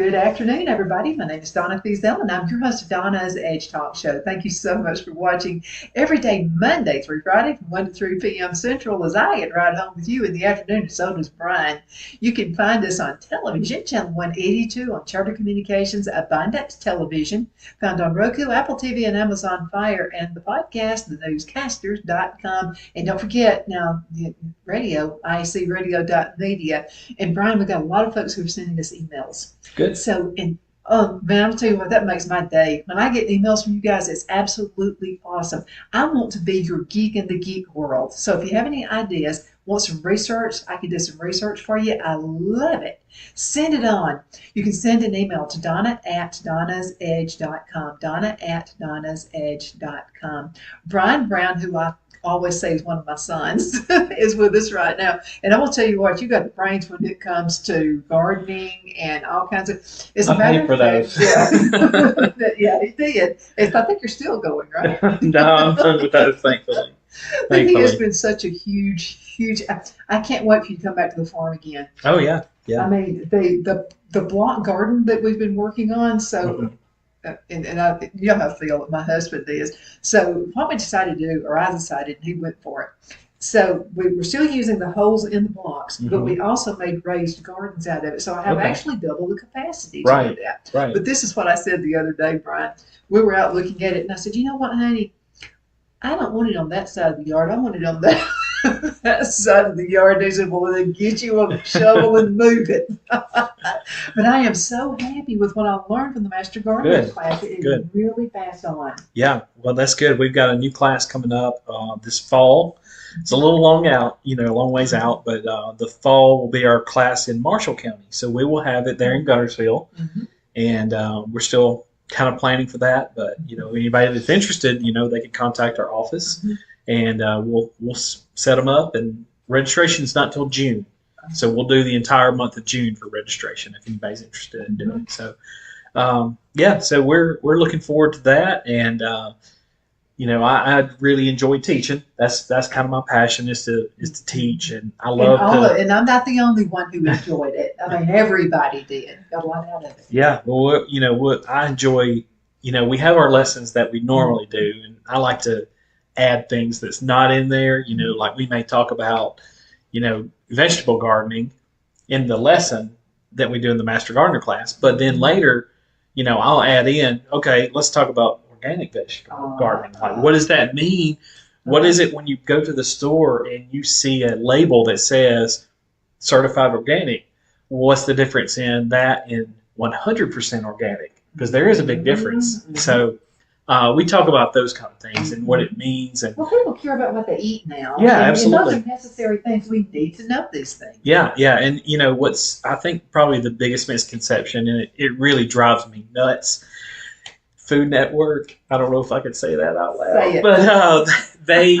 Good afternoon, everybody. My name is Donna Fiesel, and I'm your host of Donna's Edge Talk Show. Thank you so much for watching every day, Monday through Friday, from 1 to 3 p.m. Central, as I get right home with you in the afternoon, and so does Brian. You can find us on television, channel 182 on Charter Communications, Abundance Television, found on Roku, Apple TV, and Amazon Fire, and the podcast, thenewscasters.com. And don't forget, now, the radio, icradio.media. And Brian, we've got a lot of folks who are sending us emails. Good. So, and oh man, I'll tell you what, that makes my day. When I get emails from you guys, it's absolutely awesome. I want to be your geek in the geek world. So if you have any ideas, want some research, I can do some research for you. I love it. Send it on. You can send an email to donna@donnasedge.com. Donna@donnasedge.com. Brian Brown, who I always say is one of my sons, is with us right now. And I will tell you what, you got the brains when it comes to gardening and all kinds of. It's a matter for of fact, those. yeah, yeah, he did. I think you're still going, right? No, I'm done with those, thankfully. But he has been such a huge. I can't wait for you to come back to the farm again. Oh yeah, yeah. I mean, the block garden that we've been working on. So. Mm-hmm. And I, you know how I feel, my husband is. So what we decided to do, or I decided, and he went for it. So we were still using the holes in the blocks, but we also made raised gardens out of it. So I have actually double the capacity to do that. Right. But this is what I said the other day, Brian. We were out looking at it, and I said, you know what, honey? I don't want it on that side of the yard. I want it on that side of the yard. They said, well, then get you a shovel and move it. But I am so happy with what I learned from the Master Gardening class. It is really fast on. Yeah, well, that's good. We've got a new class coming up this fall. It's a little long out, a long ways out, but the fall will be our class in Marshall County. So we will have it there in Guntersville, and we're still kind of planning for that. But, anybody that's interested, they can contact our office, and we'll set them up. And registration's not till June. So we'll do the entire month of June for registration if anybody's interested in doing it. So, so we're looking forward to that. And, I really enjoy teaching. That's kind of my passion is to teach. And I love and I'm not the only one who enjoyed it. I mean, everybody did. Got a lot out of it. Yeah. Well, what I enjoy, we have our lessons that we normally do. And I like to add things that's not in there, like we may talk about, vegetable gardening in the lesson that we do in the Master Gardener class. But then later, I'll add in, okay, let's talk about organic vegetable gardening. Like, what does that mean? What is it when you go to the store and you see a label that says certified organic? What's the difference in that and 100% organic? Because there is a big difference. So we talk about those kind of things and what it means. And well, people care about what they eat now. Yeah, absolutely. And those are necessary things. We need to know these things. Yeah. And what's I think probably the biggest misconception, and it really drives me nuts. Food Network. I don't know if I could say that out loud. Say it. But they,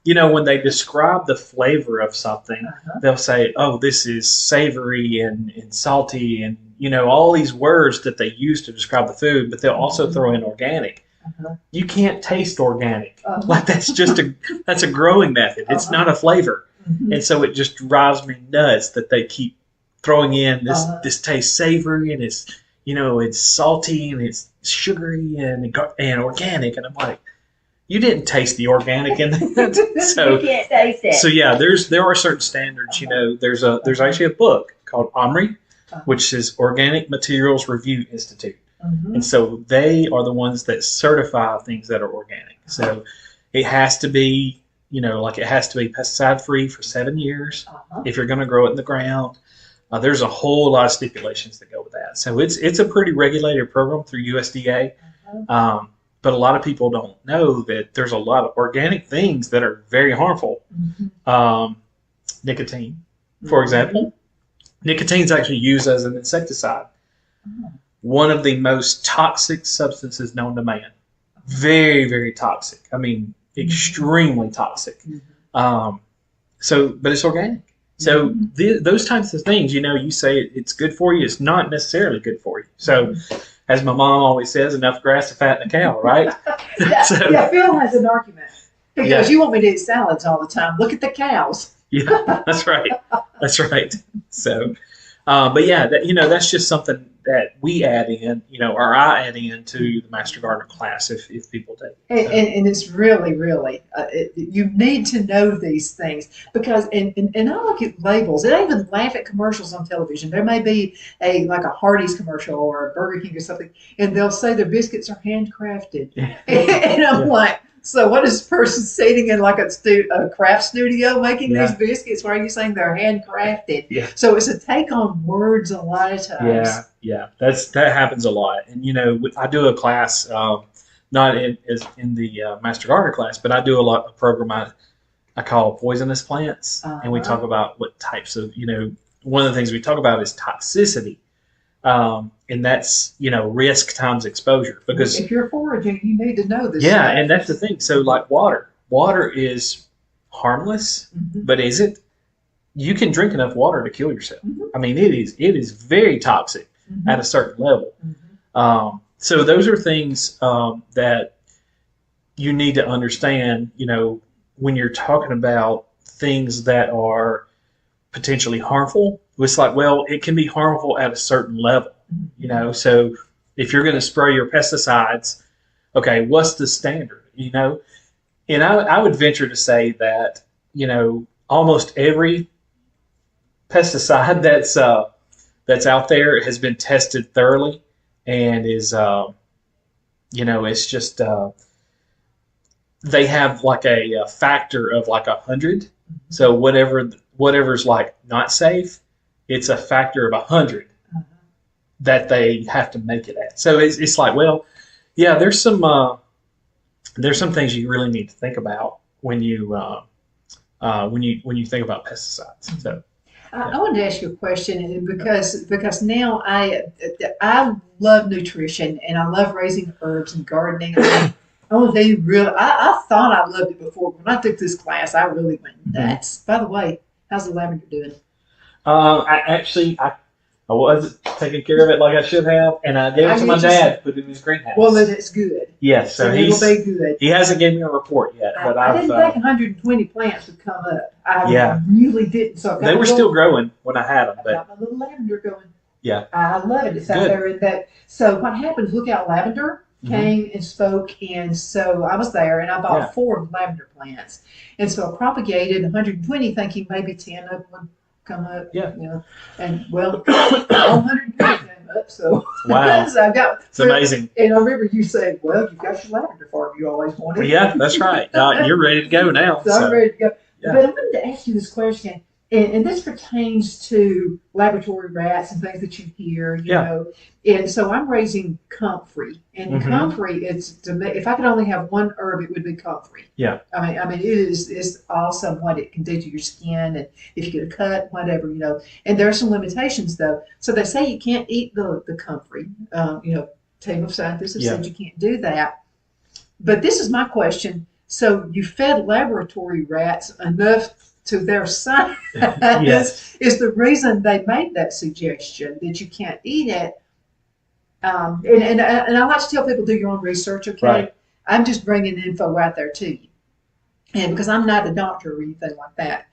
when they describe the flavor of something, they'll say, "Oh, this is savory and salty," and all these words that they use to describe the food. But they'll also throw in organic. You can't taste organic. Like that's a growing method. It's not a flavor. And so it just drives me nuts that they keep throwing in this tastes savory and it's it's salty and it's sugary and organic, and I'm like, you didn't taste the organic in that. So you can't taste it. So yeah, there are certain standards. There's actually a book called OMRI, which is Organic Materials Review Institute. And so they are the ones that certify things that are organic. So it has to be, it has to be pesticide free for 7 years if you're going to grow it in the ground. There's a whole lot of stipulations that go with that. So it's a pretty regulated program through USDA. But a lot of people don't know that there's a lot of organic things that are very harmful. Nicotine, for example. Nicotine is actually used as an insecticide. One of the most toxic substances known to man. Very, very toxic. I mean, extremely toxic. But it's organic. So those types of things, you say it's good for you. It's not necessarily good for you. So as my mom always says, enough grass to fatten a cow, right? Phil has an argument. Because you want me to eat salads all the time. Look at the cows. Yeah, that's right. That's right. So, but yeah, that's just something that we add in, or I add in to the Master Gardener class if people take it. And it's really, really, you need to know these things because, and I look at labels. And I even laugh at commercials on television. There may be like a Hardee's commercial or a Burger King or something, and they'll say their biscuits are handcrafted. And I'm like, so what is this person sitting in like a craft studio making these biscuits? Why are you saying they're handcrafted? Yeah. So it's a take on words a lot of times. Yeah. That happens a lot. And I do a class, not in the Master Gardener class, but I do a program I call Poisonous Plants, and we talk about what types of one of the things we talk about is toxicity. And that's risk times exposure, because if you're foraging, you need to know this. Yeah, and that's the thing. So like water is harmless, but is it? You can drink enough water to kill yourself. I mean, it is very toxic at a certain level. So those are things that you need to understand. When you're talking about things that are potentially harmful, it's like, well, it can be harmful at a certain level. So if you're going to spray your pesticides, okay, what's the standard? And I would venture to say that almost every pesticide that's out there has been tested thoroughly and is it's just they have like a factor of like 100. So whatever's like not safe, it's a factor of 100 that they have to make it at. So it's like, well, yeah, there's some things you really need to think about when you think about pesticides. So I wanted to ask you a question because now I love nutrition and I love raising herbs and gardening. I want to tell you I thought I loved it before. When I took this class, I really went nuts. By the way, how's the lavender doing? I wasn't taking care of it like I should have, and I gave it to my dad to put in his greenhouse. Well, then it's good. Yes, so it will be good. He hasn't given me a report yet, but I didn't think 120 plants would come up. I really didn't. So they were still growing when I had them. I got my little lavender going. Yeah, I love it. It's out there in that. So what happens? Lookout Lavender came and spoke, and so I was there, and I bought 4 lavender plants, and so I propagated 120, thinking maybe 10 of them would come up. And well, all 120 came up. So wow, so it's amazing. And I remember you saying, "Well, you've got your lavender farm you always wanted." Well, yeah, that's right. You're ready to go now. So I'm ready to go. Yeah. But I wanted to ask you this question. And this pertains to laboratory rats and things that you hear, you know. And so I'm raising comfrey. And comfrey, if I could only have one herb, it would be comfrey. Yeah. I mean, it's awesome what it can do to your skin, and if you get a cut, whatever, And there are some limitations, though. So they say you can't eat the comfrey. Team of scientists have said you can't do that. But this is my question. So you fed laboratory rats enough to their science is the reason they made that suggestion that you can't eat it. And I like to tell people, do your own research, okay? Right. I'm just bringing info out there to you. And because I'm not a doctor or anything like that.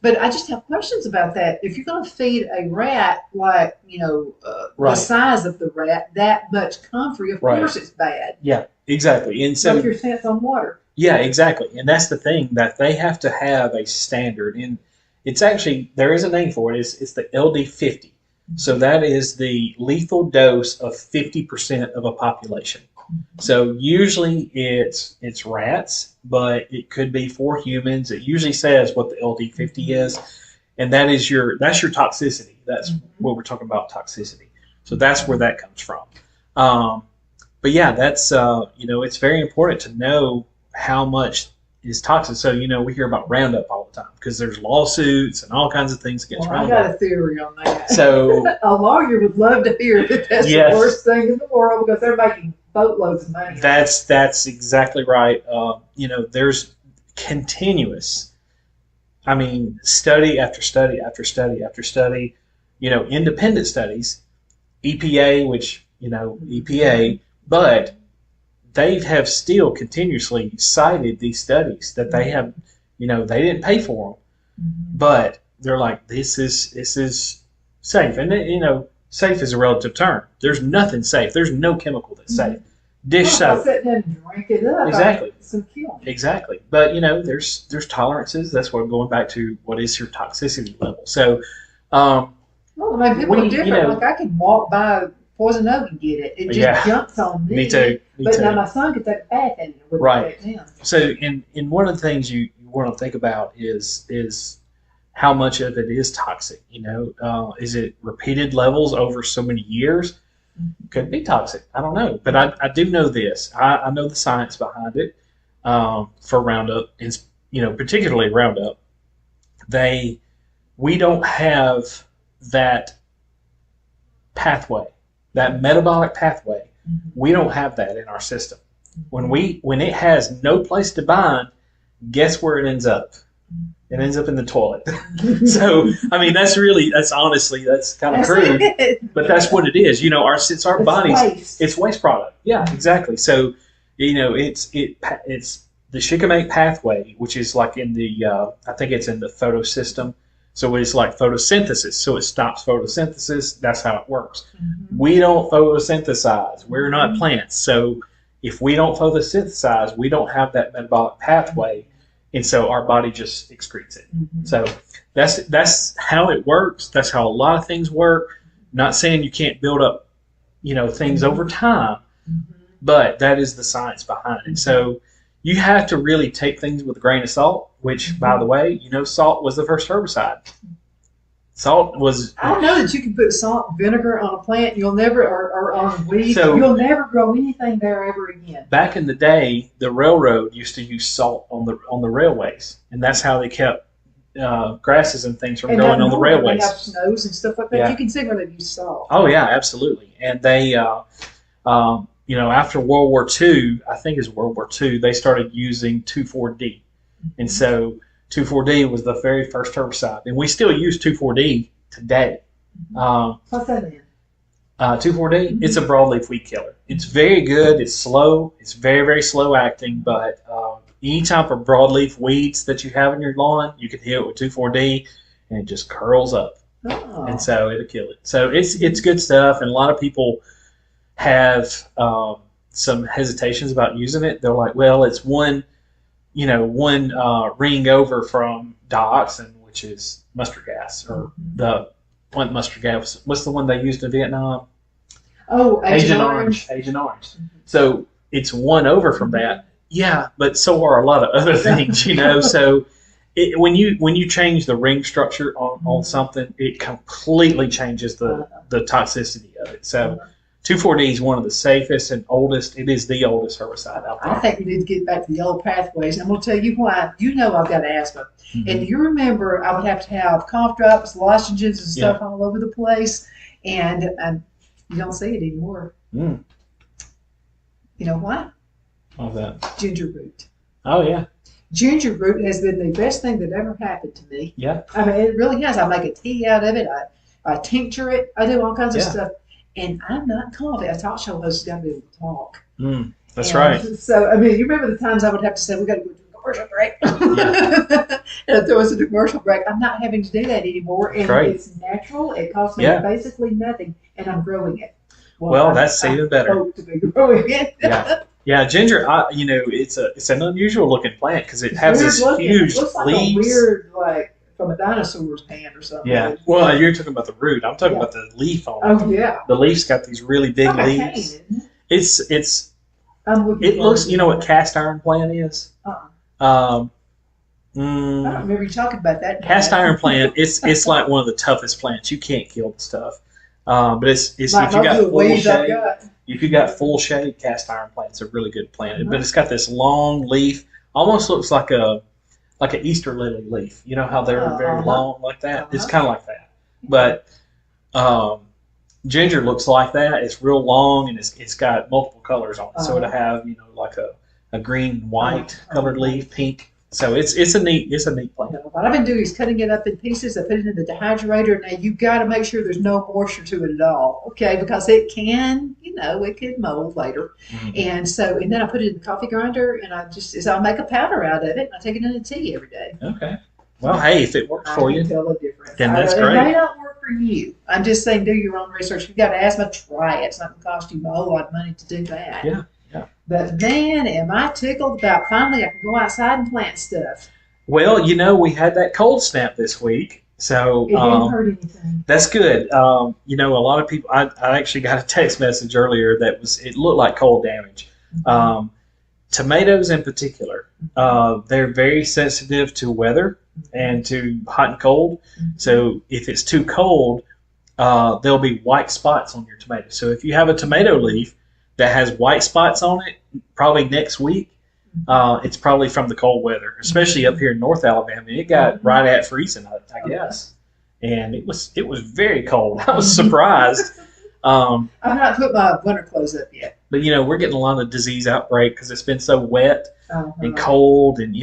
But I just have questions about that. If you're going to feed a rat like, the size of the rat, that much comfrey, of course it's bad. Yeah, exactly. And so what's your stance on water? Yeah, exactly. And that's the thing, that they have to have a standard. And it's actually, there is a name for it. It's the LD50. So that is the lethal dose of 50% of a population. So usually it's rats, but it could be for humans. It usually says what the LD50 is. And that's your toxicity. That's what we're talking about, toxicity. So that's where that comes from. But yeah, that's, it's very important to know how much is toxic. So, we hear about Roundup all the time because there's lawsuits and all kinds of things against Roundup. I got a theory on that. So a lawyer would love to hear that that's the worst thing in the world because they're making boatloads of money. That's exactly right. There's continuous, study after study after study after study, independent studies, EPA, which, EPA, but they have still continuously cited these studies that they have, they didn't pay for them, but they're like, this is safe. And, safe is a relative term. There's nothing safe. There's no chemical that's safe. Dish soap. I'll sit there and drink it up. Exactly. It's gonna kill me. Exactly. But there's tolerances. That's what I'm going back to. What is your toxicity level? So, Well, I mean, people are different. you know- Like I can walk by Poison Oak and get it. It just Yeah. jumps on me. Me too. Me But too. now my son could take a bath in it with Right. it now. So, in one of the things you want to think about is how much of it is toxic. Is it repeated levels over so many years? Could be toxic. I don't know, but I do know this. I know the science behind it for Roundup, and particularly Roundup. We don't have that pathway, that metabolic pathway. We don't have that in our system. When it has no place to bind, guess where it ends up? It ends up in the toilet. So, I mean, that's honestly, that's kind of crude, but that's what it is. It's our bodies, waste. it's waste product. Yeah, exactly. So, it's the shikimate pathway, which is like in the, I think it's in the photosystem. So it's like photosynthesis. So it stops photosynthesis. That's how it works. We don't photosynthesize. We're not plants. So if we don't photosynthesize, we don't have that metabolic pathway. And so our body just excretes it. So that's how it works. That's how a lot of things work. Not saying you can't build up, things over time, but that is the science behind it. So you have to really take things with a grain of salt, which, by the way, salt was the first herbicide. Salt was... I know that you can put salt and vinegar on a plant. You'll never, or on weeds, So- you'll never grow anything there ever again. Back in the day, the railroad used to use salt on the railways, and that's how they kept grasses and things from And growing up on the north, railways. They have snows and stuff like that. Yeah. You can see where they've used salt. Oh yeah, absolutely. And they, after World War II, I think it's World War II, they started using 2,4-D, and so 2,4-D was the very first herbicide, and we still use 2,4-D today. What's that then? 2,4-D, it's a broadleaf weed killer. It's very good. It's slow. It's very, very slow acting. But any type of broadleaf weeds that you have in your lawn, you can hit it with 2,4-D, and it just curls up, Oh. and so it'll kill it. So it's good stuff, and a lot of people have some hesitations about using it. They're like, well, it's one ring over from dioxin, which is mustard gas, or the one mustard gas. What's the one they used in Vietnam? Oh, Agent Orange. Agent Orange. So it's one over from that. Yeah, but so are a lot of other things, So when you change the ring structure on something, it completely changes the toxicity of it. So 2,4-D is one of the safest and oldest. It is the oldest herbicide out there. I think we need to get back to the old pathways. I'm going to tell you why. I've got asthma. And you remember I would have to have cough drops, lozenges, and stuff all over the place. And you don't see it anymore. Mm. You know why? How's that? Ginger root. Oh, yeah. Ginger root has been the best thing that ever happened to me. Yeah. I mean, it really has. I make a tea out of it. I tincture it. I do all kinds of stuff. And I'm not coughing. A talk show host has got to be able to talk. That's right. So, I mean, you remember the times I would have to say, we got to go to a commercial break. And if there was a commercial break, I'm not having to do that anymore. And it's natural. It costs me basically nothing. And I'm growing it. Well, that's even better. Hope to be growing it. Yeah, ginger. It's an unusual looking plant because it has this huge It looks like leaves. a weird, like from a dinosaur's hand or something. Yeah. Well, you're talking about the root. I'm talking about the leaf on it. Oh yeah. The leaf's got these really big Like a leaves. cane, isn't it? It's. I'm looking It looks. for You know what cast iron plant is? I don't remember you talking about that. Cast iron plant. It's like one of the toughest plants. You can't kill the stuff. But it's Like if you got most of the full weeds I've shade. got. If you got full shade, cast iron plant's a really good plant. But it's got this long leaf, almost looks like an Easter lily leaf. You know how they're very long like that? It's kind of like that. But ginger looks like that. It's real long and it's got multiple colors on it. So it'll have like a green and white colored leaf, pink. So it's a neat plant. What I've been doing is cutting it up in pieces. I put it in the dehydrator. Now you've got to make sure there's no moisture to it at all, okay? Because it can, it could mold later. And then I put it in the coffee grinder, and I'll make a powder out of it. And I take it in a tea every day. Okay. Well, hey, if it works for I can you, tell the difference. then that's It great. may not work for you. I'm just saying, do your own research. If you've got asthma, try it. It's not going to cost you a whole lot of money to do that. Yeah. But man, am I tickled about finally I can go outside and plant stuff. Well, we had that cold snap this week, so It didn't hurt anything. that's good. A lot of people. I actually got a text message earlier it looked like cold damage. Tomatoes in particular, they're very sensitive to weather and to hot and cold. So if it's too cold, there'll be white spots on your tomato. So if you have a tomato leaf that has white spots on it, probably next week, it's probably from the cold weather, especially up here in North Alabama. It got right at freezing, I guess, and it was very cold. I was surprised. I've not put my winter clothes up yet. But we're getting a lot of disease outbreak because it's been so wet and cold, and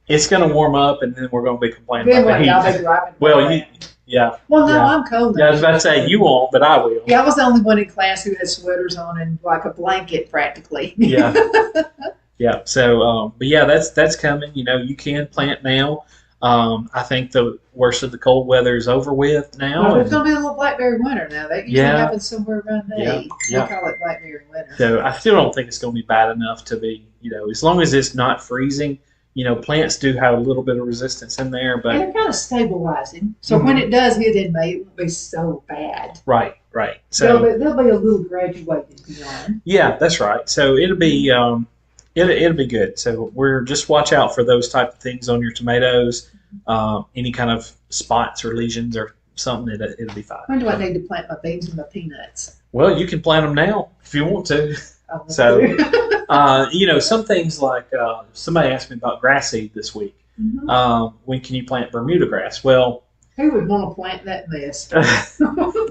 it's going to warm up, and then we're going to be complaining Then about y'all the be heat. driving. Well, yeah. Well, no, yeah. I'm cold. Yeah, I was about to say you won't, but I will. Yeah, I was the only one in class who had sweaters on and like a blanket practically. Yeah. Yeah. So, but yeah, that's coming. You can plant now. I think the worst of the cold weather is over with now. Well, there's going to be a little blackberry winter now. That usually Yeah. happens somewhere around May. Yeah. We call it blackberry winter. So I still don't think it's going to be bad enough to be, as long as it's not freezing. Plants do have a little bit of resistance in there, And but they're kind of stabilizing. So when it does hit in May, it won't be so bad. right. So There'll be a little graduated beyond. yeah, that's right. So it'll be it'll be good. So we're just watch out for those type of things on your tomatoes. Any kind of spots or lesions or something, it'll be fine. When do I need to plant my beans and my peanuts? Well, you can plant them now if you want to. I want So, to. some things like somebody asked me about grass seed this week. When can you plant Bermuda grass? Well, Who would want to plant that mess?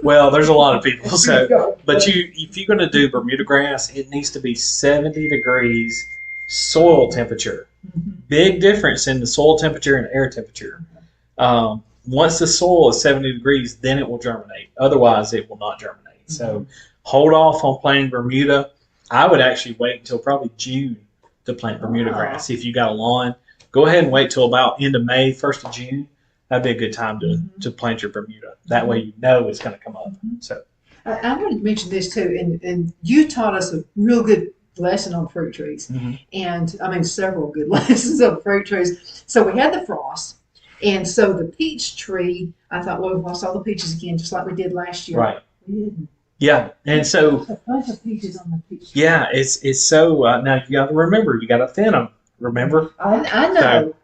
well, there's a lot of people. So, but if you're going to do Bermuda grass, it needs to be 70 degrees soil temperature. Big difference in the soil temperature and air temperature. Once the soil is 70 degrees, then it will germinate. Otherwise, it will not germinate. So hold off on planting Bermuda. I would actually wait until probably June to plant Bermuda grass. If you got a lawn, go ahead and wait till about end of May, 1st of June. That'd be a good time to plant your Bermuda. That way it's going to come up. So I wanted to mention this too, and you taught us a real good lesson on fruit trees, and I mean several good lessons on fruit trees. So we had the frost, and so the peach tree. I thought, well, we lost all the peaches again, just like we did last year. right, We didn't. yeah, and so There's a bunch of peaches on the peach tree. yeah, it's so now you got to remember you got to thin them. Remember? I know,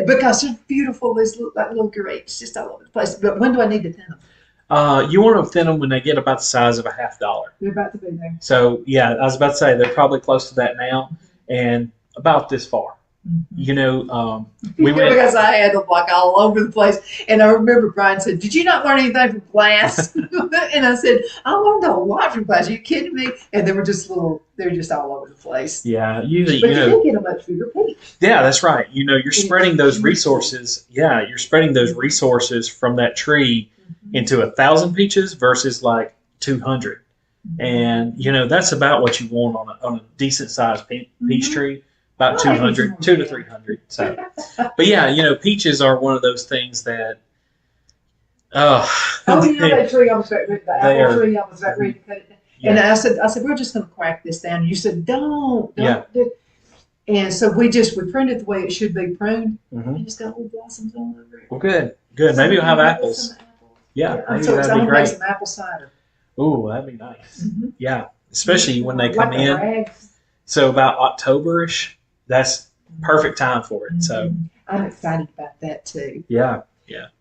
because they're beautiful. They look like little grapes just all over the place. But when do I need to thin them? You want to thin them when they get about the size of a $50. They're about to be there. So yeah, I was about to say they're probably close to that now, and about this far. We went Because I had them like all over the place. And I remember Brian said, "Did you not learn anything from class?" And I said, "I learned a lot from class. Are you kidding me?" And they were just all over the place. Yeah, usually But you did get a much bigger peach. Yeah, that's right. You're spreading those resources. Yeah, you're spreading those resources from that tree into 1,000 peaches versus like 200. And that's about what you want on a decent sized peach tree. About 200, 200 to 300. So, but yeah, peaches are one of those things that. That tree I was about ready, the apple tree I was about ready to cut it down. Yeah. And I said, we're just going to crack this down. And you said, don't Yeah. do. And so we pruned it the way it should be pruned. And it's got little blossoms all over it. Well, good. Maybe you'll have apples. Some apples. Yeah, maybe So that'd I'm be going to make great. some apple cider. Ooh, that'd be nice. Yeah, especially when they come Like a in. rag. So about October-ish, that's perfect time for it. So I'm excited about that too. yeah.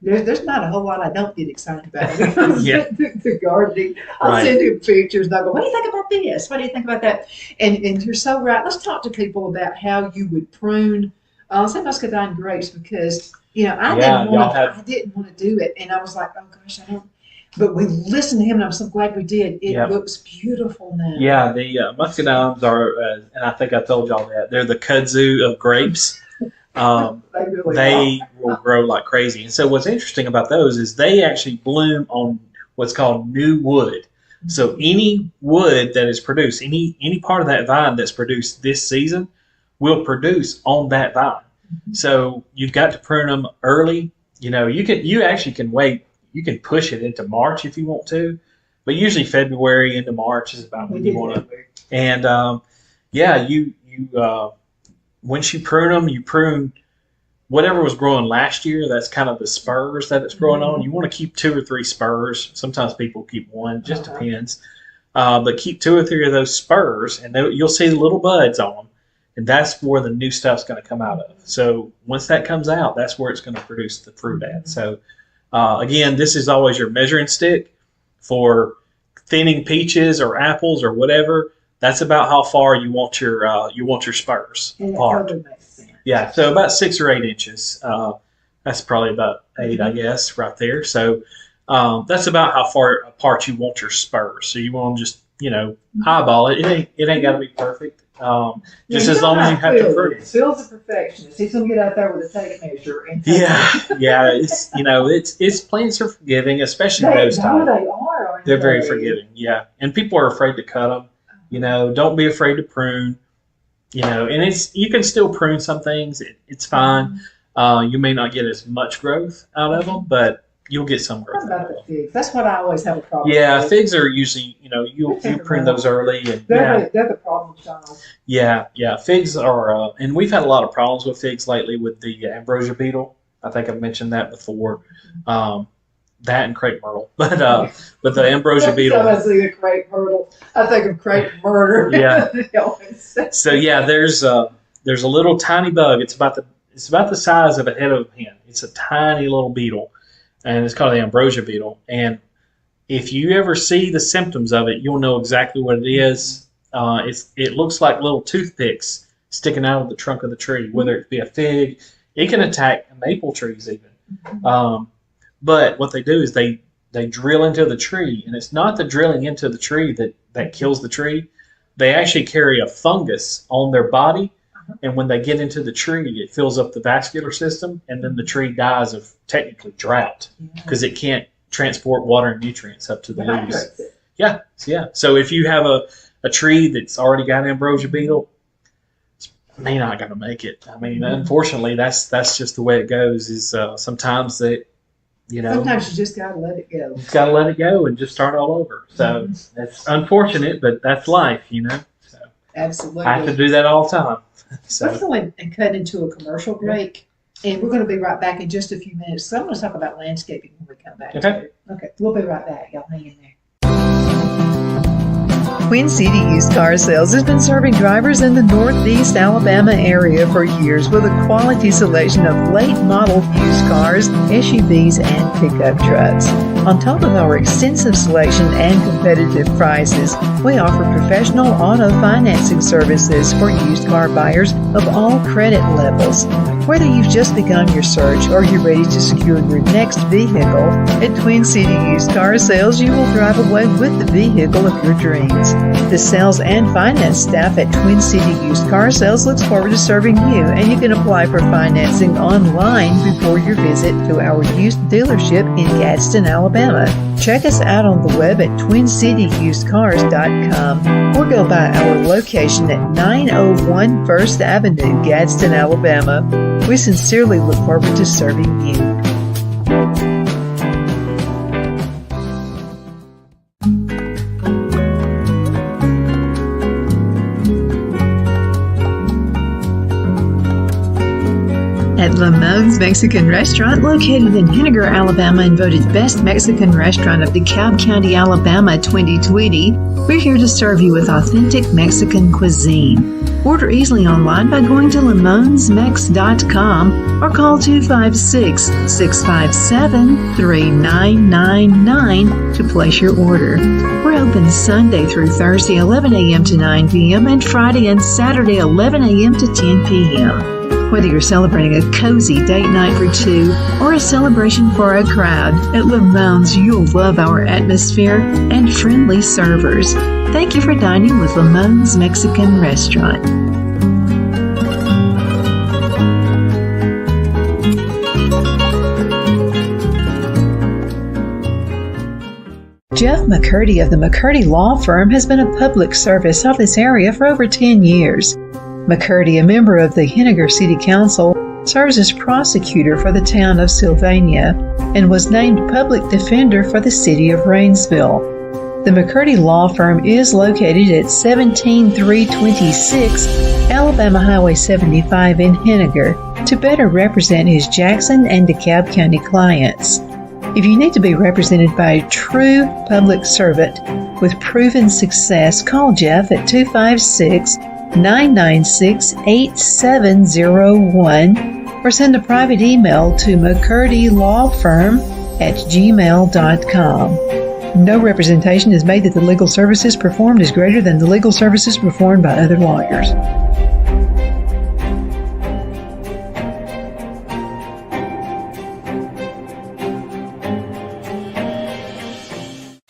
There's not a whole lot I don't get excited about. Yeah. The gardening. I'll Right. send you pictures and I'll go, what do you think about this? What do you think about that? And you're so right. Let's talk to people about how you would prune say muscadine grapes because I didn't want to do it. And I was like, oh gosh, I don't. But we listened to him and I'm so glad we did. It looks beautiful now. Yeah, the muscadines are, and I think I told y'all that, they're the kudzu of grapes. They will grow like crazy. And so what's interesting about those is they actually bloom on what's called new wood. So any wood that is produced, any part of that vine that's produced this season will produce on that vine. So you've got to prune them early. You actually can wait. You can push it into March if you want to, but usually February into March is about when you want to. And once you prune them, you prune whatever was growing last year. That's kind of the spurs that it's growing on. You want to keep 2 or 3 spurs. Sometimes people keep one, just depends. But keep 2 or 3 of those spurs, and you'll see the little buds on them. And that's where the new stuff's going to come out of. So once that comes out, that's where it's going to produce the fruit at. So again, this is always your measuring stick for thinning peaches or apples or whatever. That's about how far you want your spurs apart. Yeah, so about 6 or 8 inches. That's probably about 8, I guess, right there. So that's about how far apart you want your spurs. So you want them just eyeball it. It ain't got to be perfect. Just as long as you have to prune it. Phil's a perfectionist. He's gonna get out there with a tape measure and it's plants are forgiving, especially those types. They are. They're very forgiving. Yeah, and people are afraid to cut them. Don't be afraid to prune. And you can still prune some things. It's fine. You may not get as much growth out of them, but you'll get some growth. What about the figs? That's what I always have a problem with. Yeah, figs are usually, you prune those early. And, they're the problem child. Yeah, figs are, and we've had a lot of problems with figs lately with the ambrosia beetle. I think I've mentioned that before. That and crepe myrtle, but the ambrosia beetle. I see the crepe myrtle, I think of crepe murder. Yeah. So yeah, there's a little tiny bug. It's about the size of a head of a pin. It's a tiny little beetle. And it's called the ambrosia beetle. And if you ever see the symptoms of it, you'll know exactly what it is. It looks like little toothpicks sticking out of the trunk of the tree, whether it be a fig. It can attack maple trees even. But what they do is they drill into the tree. And it's not the drilling into the tree that kills the tree. They actually carry a fungus on their body. And when they get into the tree, it fills up the vascular system, and then the tree dies of technically drought because it can't transport water and nutrients up to the leaves. Yeah. So if you have a tree that's already got ambrosia beetle, it's may not going to make it. I mean, unfortunately, that's just the way it goes. Is sometimes that sometimes you just got to let it go. You've got to let it go and just start all over. So that's unfortunate, but that's life, So absolutely, I have to do that all the time. So. Let's go and cut into a commercial break, and we're going to be right back in just a few minutes. So I'm going to talk about landscaping when we come back. Okay, we'll be right back. Y'all hang in there. Twin City Used Car Sales has been serving drivers in the Northeast Alabama area for years with a quality selection of late model used cars, SUVs, and pickup trucks. On top of our extensive selection and competitive prices, we offer professional auto financing services for used car buyers of all credit levels. Whether you've just begun your search or you're ready to secure your next vehicle, at Twin City Used Car Sales, you will drive away with the vehicle of your dreams. The sales and finance staff at Twin City Used Car Sales looks forward to serving you, and you can apply for financing online before your visit to our used dealership in Gadsden, Alabama. Check us out on the web at twincityusedcars.com or go by our location at 901 First Avenue, Gadsden, Alabama. We sincerely look forward to serving you. At Lamone's Mexican Restaurant, located in Henniger, Alabama, and voted Best Mexican Restaurant of DeKalb County, Alabama 2020, we're here to serve you with authentic Mexican cuisine. Order easily online by going to lamonsmex.com or call 256-657-3999 to place your order. We're open Sunday through Thursday 11 a.m. to 9 p.m. and Friday and Saturday 11 a.m. to 10 p.m. Whether you're celebrating a cozy date night for two or a celebration for a crowd, at Lamone's you'll love our atmosphere and friendly servers. Thank you for dining with Lamone's Mexican Restaurant. Jeff McCurdy of the McCurdy Law Firm has been a public service of this area for over 10 years. McCurdy, a member of the Henniger City Council, serves as prosecutor for the town of Sylvania and was named public defender for the city of Rainsville. The McCurdy Law Firm is located at 17326 Alabama Highway 75 in Henniger to better represent his Jackson and DeKalb County clients. If you need to be represented by a true public servant with proven success, call Jeff at 256-996-8701 or send a private email to mccurdylawfirm@gmail.com. No representation is made that the legal services performed is greater than the legal services performed by other lawyers.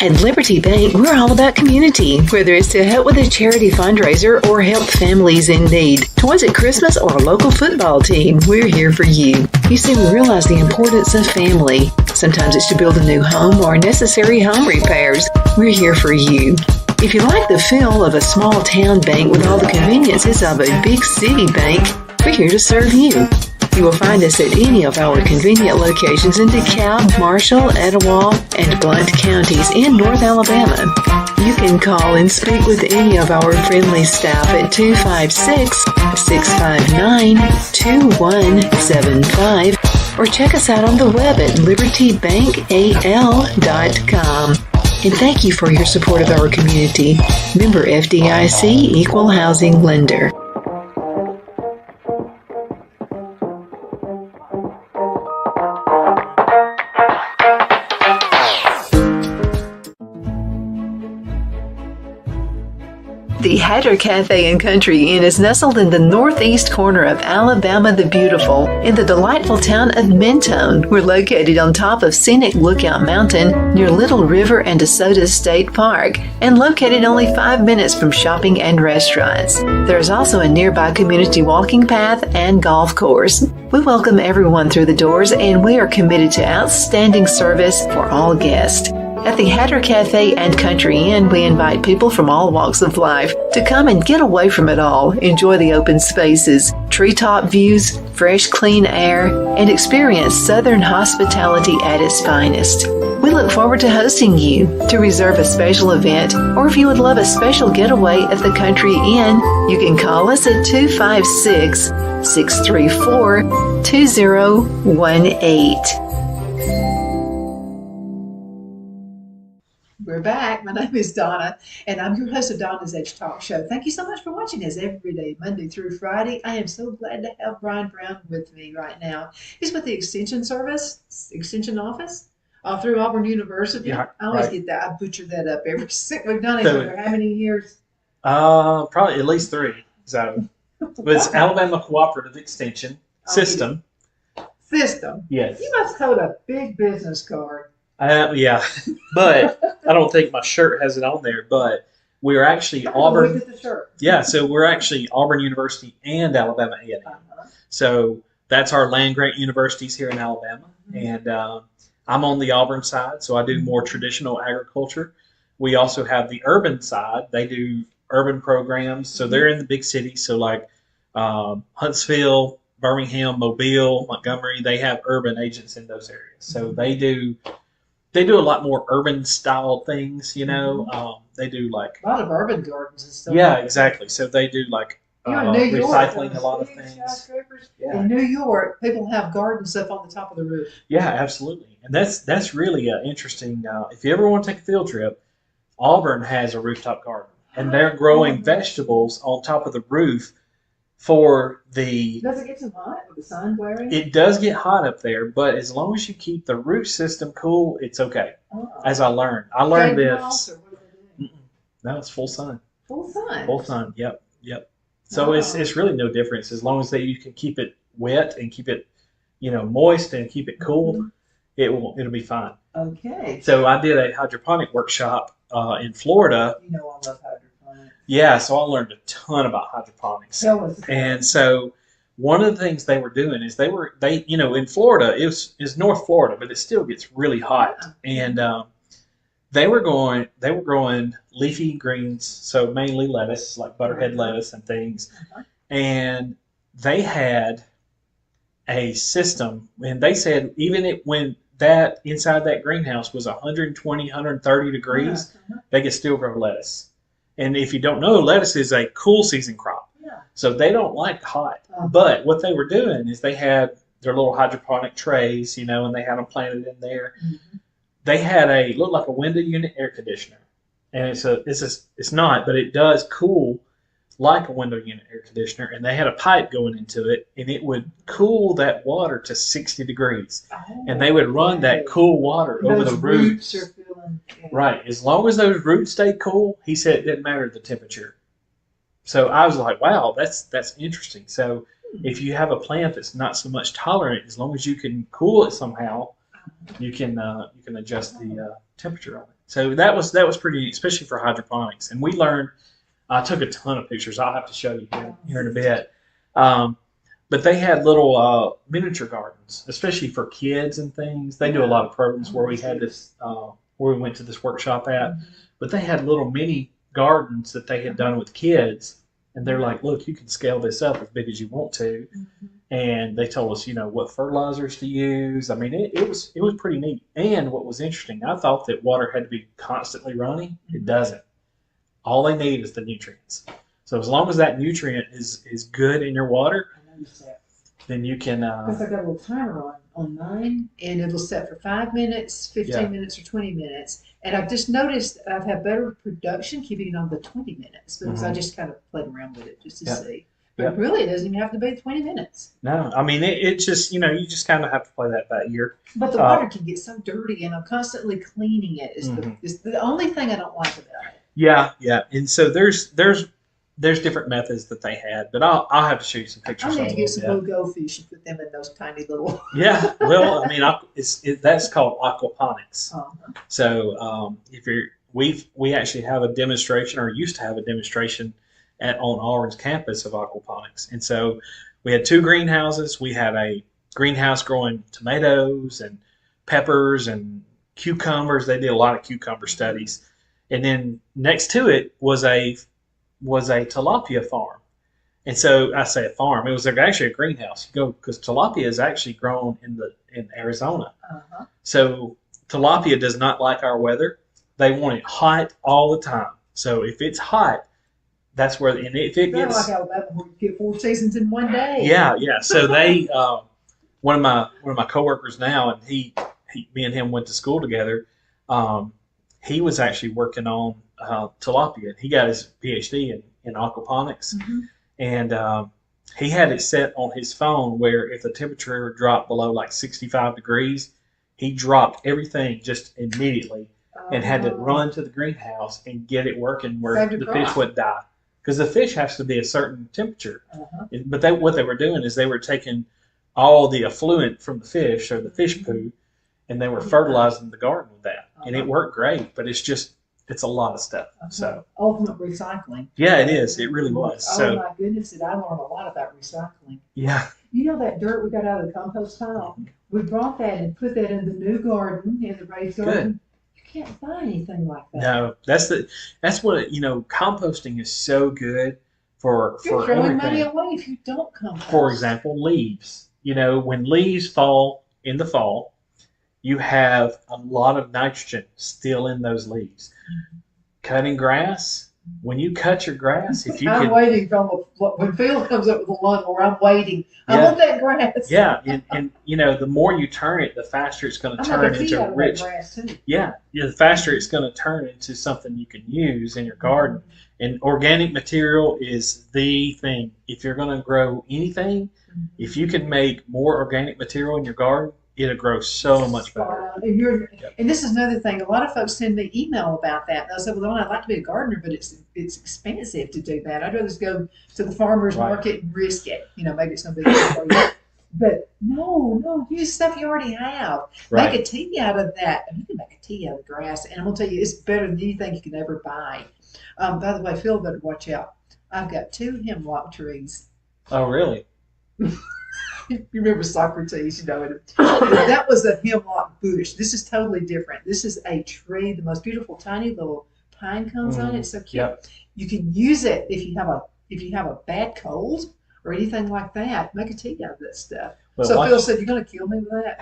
At Liberty Bank, we're all about community. Whether it's to help with a charity fundraiser or help families in need, toys at Christmas, or a local football team, we're here for you. You see, we realize the importance of family. Sometimes it's to build a new home or necessary home repairs. We're here for you. If you like the feel of a small town bank with all the conveniences of a big city bank, we're here to serve you. You will find us at any of our convenient locations in DeKalb, Marshall, Etowah, and Blount counties in North Alabama. You can call and speak with any of our friendly staff at 256-659-2175 or check us out on the web at libertybankal.com. And thank you for your support of our community. Member FDIC Equal Housing Lender. The Hatter Cafe and Country Inn is nestled in the northeast corner of Alabama the Beautiful in the delightful town of Mentone. We're located on top of scenic Lookout Mountain near Little River and DeSoto State Park and located only 5 minutes from shopping and restaurants. There is also a nearby community walking path and golf course. We welcome everyone through the doors and we are committed to outstanding service for all guests. At the Hatter Cafe and Country Inn, we invite people from all walks of life to come and get away from it all, enjoy the open spaces, treetop views, fresh, clean air, and experience Southern hospitality at its finest. We look forward to hosting you. To reserve a special event, or if you would love a special getaway at the Country Inn, you can call us at 256-634-2018. We're back. My name is Donna, and I'm your host of Donna's Edge Talk Show. Thank you so much for watching us every day, Monday through Friday. I am so glad to have Brian Brown with me right now. He's with the Extension Office through Auburn University. Yeah, I always get that. I butcher that up every single. We've done it for how many years? Probably at least 3. So, but it's Alabama Cooperative Extension System. System. Yes. You must hold a big business card. Yeah, but I don't think my shirt has it on there. But we're actually Auburn. Look at the shirt. Yeah, so we're actually Auburn University and Alabama A&M. So that's our land grant universities here in Alabama, and I'm on the Auburn side, so I do more traditional agriculture. We also have the urban side. They do urban programs, so they're in the big cities. So like Huntsville, Birmingham, Mobile, Montgomery, they have urban agents in those areas. So they do a lot more urban style things, you know. They do like a lot of urban gardens and stuff. Yeah, exactly. So they do like recycling a lot of things. Yeah. In New York, people have garden stuff on the top of the roof. Yeah, absolutely. And that's really interesting. If you ever want to take a field trip, Auburn has a rooftop garden, and they're growing vegetables on top of the roof for the. Does it get too hot with the sun glaring? It does get hot up there, but as long as you keep the root system cool, it's okay. Oh. As I learned this. No, it's full sun. Full sun. Full sun. Yep. So it's really no difference as long as that you can keep it wet and keep it, moist and keep it cool. It'll be fine. Okay. So I did a hydroponic workshop in Florida. I love hydroponics. Yeah, so I learned a ton about hydroponics. And so one of the things they were doing is they in Florida, it's North Florida, but it still gets really hot. And they were growing leafy greens, so mainly lettuce, like butterhead lettuce and things. And they had a system, and they said even when that inside that greenhouse was 120, 130 degrees, Uh-huh. they could still grow lettuce. And if you don't know, lettuce is a cool season crop. Yeah. So they don't like hot. Uh-huh. But what they were doing is they had their little hydroponic trays, and they had them planted in there. Mm-hmm. They had looked like a window unit air conditioner. And it's not, but it does cool like a window unit air conditioner, and they had a pipe going into it, and it would cool that water to 60 degrees, and they would run that cool water over the roots. Are feeling, yeah. Right, as long as those roots stayed cool, he said it didn't matter the temperature. So I was like, wow, that's interesting. So if you have a plant that's not so much tolerant, as long as you can cool it somehow, you can adjust the temperature of it. So that was pretty, especially for hydroponics, and we learned. I took a ton of pictures. I'll have to show you here in a bit. But they had little miniature gardens, especially for kids and things. They do a lot of programs where we had this, where we went to this workshop at. But they had little mini gardens that they had done with kids, and they're like, "Look, you can scale this up as big as you want to." And they told us, what fertilizers to use. I mean, it was pretty neat. And what was interesting, I thought that water had to be constantly running. It doesn't. All they need is the nutrients. So as long as that nutrient is good in your water, then you can. Because I got a little timer on mine, and it'll set for 5 minutes, 15 minutes, or 20 minutes. And I've just noticed I've had better production keeping it on the 20 minutes because I just kind of played around with it just to see. But really, it doesn't even have to be 20 minutes. No, I mean it just you just kind of have to play that by ear. But the water can get so dirty, and I'm constantly cleaning it. Is the only thing I don't like about it. Yeah, and so there's different methods that they had, but I'll have to show you some pictures. I need to get some little goldfish and put them in those tiny little. Yeah, well, I mean, that's called aquaponics. Uh-huh. So we actually have a demonstration, or used to have a demonstration on Auburn's campus of aquaponics, and so we had 2 greenhouses. We had a greenhouse growing tomatoes and peppers and cucumbers. They did a lot of cucumber studies. And then next to it was a tilapia farm. And so I say a farm. It was actually a greenhouse. Because tilapia is actually grown in Arizona. Uh-huh. So tilapia does not like our weather. They want it hot all the time. So if it's hot, that's where. And if it gets like Alabama, where you get 4 seasons in one day. Yeah. So they one of my coworkers now, and me and him went to school together. He was actually working on tilapia. He got his PhD in aquaponics, and he had it set on his phone where if the temperature dropped below like 65 degrees, he dropped everything just immediately and had to run to the greenhouse and get it working where the fish wouldn't die. Because the fish has to be a certain temperature. But what they were doing is they were taking all the effluent from the fish, or the fish poo, and they were fertilizing the garden with that. And it worked great, but it's a lot of stuff. So ultimate recycling. Yeah, it is. It really was. Oh my goodness, did I learn a lot about recycling. Yeah. You know that dirt we got out of the compost pile? We brought that and put that in the new garden, in the raised garden. Good. You can't find anything like that. No, that's what composting is so good for You're throwing everything. money away if you don't compost. For example, leaves. When leaves fall in the fall, you have a lot of nitrogen still in those leaves. Cutting grass, when you cut your grass, if you I'm waiting when Phil comes up with a lawnmower, I'm waiting. I want that grass. Yeah, and the more you turn it, the faster it's going to turn into rich. Grass too. Yeah, the faster it's going to turn into something you can use in your garden. And organic material is the thing. If you're going to grow anything, if you can make more organic material in your garden, it'll grow so much better. And this is another thing. A lot of folks send me email about that. They'll say, "Well, I'd like to be a gardener, but it's expensive to do that. I'd rather just go to the farmer's market and risk it. Maybe it's going to be good for you." But no, use stuff you already have. Right. Make a tea out of that. You can make a tea out of grass, and I'm going to tell you, it's better than anything you can ever buy. By the way, Phil, better watch out. I've got 2 hemlock trees. Oh, really? You remember Socrates, that was a hemlock bush. This is totally different. This is a tree, the most beautiful tiny little pine cones on it. It's so cute. Yep. You can use it if you have a bad cold or anything like that. Make a tea out of that stuff. Well, So Phil said, "You're going to kill me with that."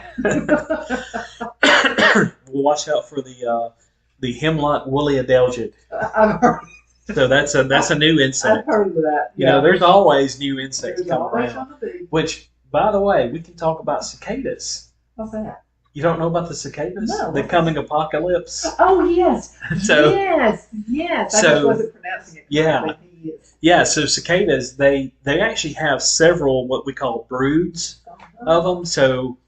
we'll watch out for the hemlock woolly adelgid. I've heard. So that's a new I've insect. heard of that. You know, there's always new insects There's coming always around. something to do. Which, by the way, we can talk about cicadas. What's that? You don't know about the cicadas? No. The coming apocalypse. Oh yes. So yes. I just wasn't pronouncing it correctly. Yes. yeah, so cicadas they actually have several what we call broods of them. So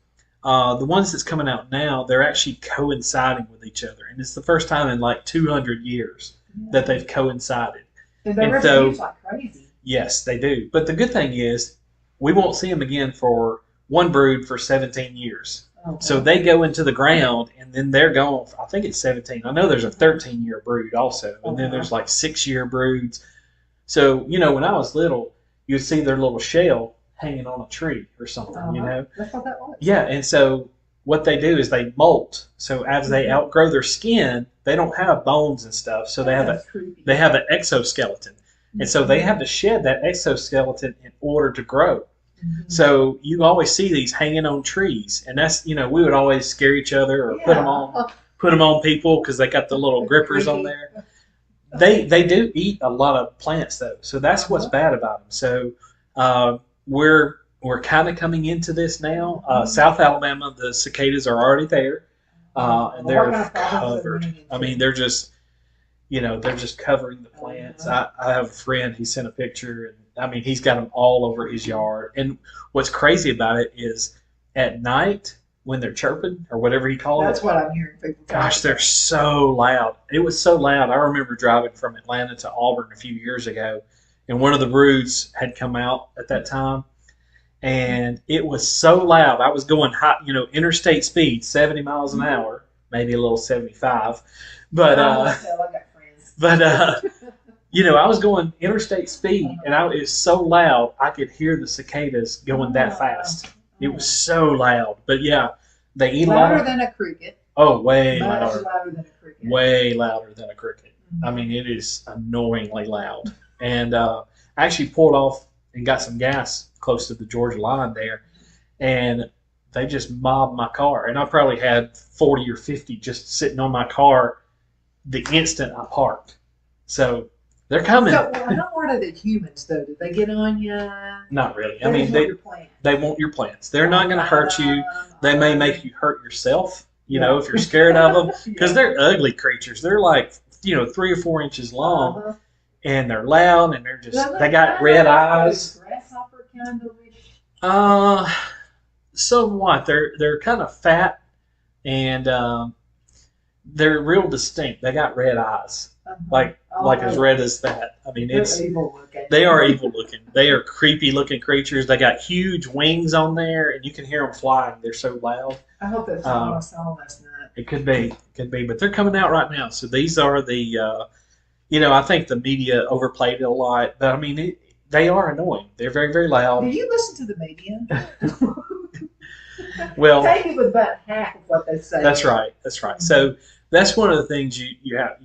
the ones that's coming out now, they're actually coinciding with each other, and it's the first time in like 200 years that they've coincided. And they so reproduce like crazy. Yes, they do. But the good thing is, we won't see them again for one brood for 17 years. Okay. So they go into the ground, and then they're gone. I think it's 17. I know there's a 13-year brood also, and then there's like 6-year broods. So, you know, when I was little, you'd see their little shell hanging on a tree or something, you know? That's what that was. Yeah, and so what they do is they molt. So as they outgrow their skin, they don't have bones and stuff. So they have an exoskeleton. And so they have to shed that exoskeleton in order to grow. So you always see these hanging on trees, and that's, you know, we would always scare each other or put them on people because they got the little grippers on there. They do eat a lot of plants though, so that's what's bad about them. So we're kind of coming into this now. South Alabama, the cicadas are already there, and they're covered. I mean, they're just, you know, they're just covering the plants. I have a friend, he sent a picture, and I mean, he's got them all over his yard. And what's crazy about it is at night when they're chirping or whatever he called it. That's what I'm hearing people talk Gosh, they're so loud. It was so loud. I remember driving from Atlanta to Auburn a few years ago, and one of the broods had come out at that time, and it was so loud. I was going high, you know, interstate speed, 70 miles an hour, maybe a little 75, but you know, I was going interstate speed, and it was so loud I could hear the cicadas going that fast. It was so loud. But yeah, they eat louder than a cricket. Oh, way louder. Louder than a cricket. Way louder than a cricket. I mean, it is annoyingly loud. And I actually pulled off and got some gas close to the Georgia line there, and they just mobbed my car. And I probably had 40 or 50 just sitting on my car the instant I parked. So they're coming. So, how are the humans, though? Did they get on you? Not really. I mean, they want your plants. They're not going to hurt you. They may make you hurt yourself, you know, if you're scared of them, because they're ugly creatures. They're like, you know, 3 or 4 inches long, and they're loud, and they're just, they got red eyes. Grasshopper kind of? Somewhat. They're kind of fat, and they're real distinct. They got red eyes. Like as red as that. I mean, they are evil looking. They are creepy looking creatures. They got huge wings on there, and you can hear them flying. They're so loud. I hope that's not what I saw last night. It could be, but they're coming out right now. So these are the, you know, I think the media overplayed it a lot, but I mean, they are annoying. They're very, very loud. Do you listen to the media? Well, take it with about half of what they say. That's right. So that's one of the things you